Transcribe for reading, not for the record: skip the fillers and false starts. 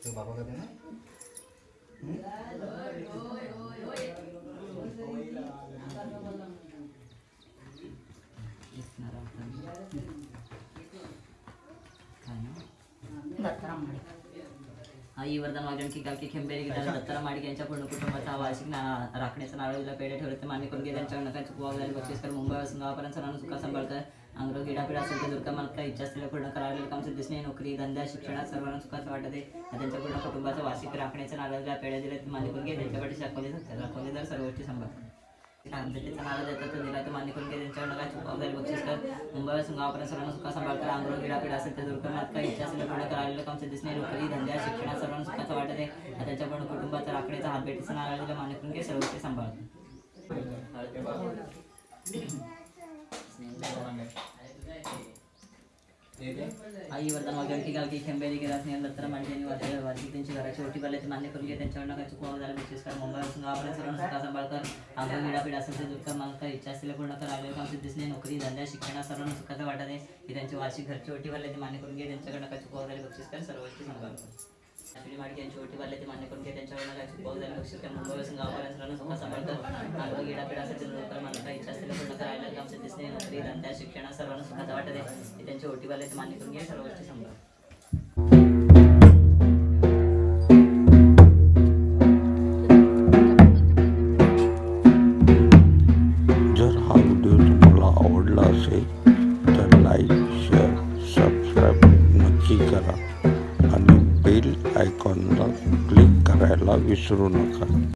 तो बाबा का देना आई वरदान वाघणकी गावकी खेंबेरी गिटार दत्तारा माडिक यांच्या पूर्ण कुटुंबाचा वार्षिक राखण्याचा नारळीला पेढे ठेवले ते मान्य करून घे त्यांच्याकडे नका चुकवा झाले बक्षीस कर मुंबईपासून गावापर्यंत सर्वांना सुखा सांभाळकर अंग्रो गिडापिडा असेल तर दुर्गा मला काही इच्छा असलेल्या पूर्ण करायला काम दिसणे नोकरी धंदा शिक्षणात सर्वांना सुखाचं वाटत आहे त्यांच्या पूर्ण कुटुंबाचा वार्षिक राखण्याचा नारळीला पेढे दिले ते मान्य करून घे त्यांच्याकडे दाखवले तर सर्व गोष्टी सांभाळ त्याचा नारळ देतात तो दिला तो मान्य करून घे त्यांच्याकडे नका चुकवा झाले बक्षीस कर मुंबईपासून गावापर्यंत सर्वांना सुखा सांभाळकर अंग्रो गिडापिडा असेल तर दुर्गा मला काही इच्छा असलेल्या पूर्ण करायला काम दिसणे नोकरी धंदा शिक्षणात सर्वांना सुखाचं वाटत आहे त्यांच्या पूर्ण कुटुंबाचा राखण्याचा हात भेटीचा नारळीला मान्य करून घे सर्व गोष्टी सांभाळ आई वरदान वाघणकी गावकी खेंबेरी गिरा स्नेहल दत्तारा मांडणी वार्षिक त्यांची घराची ओटी बाल्याचे मान्य करून घे त्यांच्यावर नका चुकवा झाला बक्षीस कर मुंबईपासून गावापर्यंत सर्वांना सुखा सांभाळकर अंग गिडापिडा असेल तर दुःख मागता इच्छा असलेल्या पूर्ण कर आलेलं काम दिसणे नोकरी धंदा शिक्षणात सर्वांना सुखाचं वाटत आहे की त्यांची वार्षिक घरची ओटी बाल्याचे मान्य करून घे त्यांच्याकडे नका चुकवा झाले बक्षीस कर सर्व गोष्टी सांभाळकर आपली माडी यांची ओटी बाल्याचे मान्य करून घे त्यांच्यावर नका चुकवा झाले बक्षीस कर मुंबईपासून गावापर्यंत सर्वांना सुखा सांभाळकर अंग गिडापिडा असेल तर दुःख मागता इच्छा असलेल्या पूर्ण कर आलेलं काम दिसणे नोकरी धंदा शिक्षणात सर्वांना सुखाचं वाटत आहे की त्यांची ओटी बाल्याचे मान्य करून घे सर्व गोष्टी सांभाळ जर हा व्हिडिओ तुम्हाला आवडला असेल तर लाईक शेअर सबस्क्राईब नक्की करा आणि बेल आयकॉनला क्लिक करायला विसरू नका.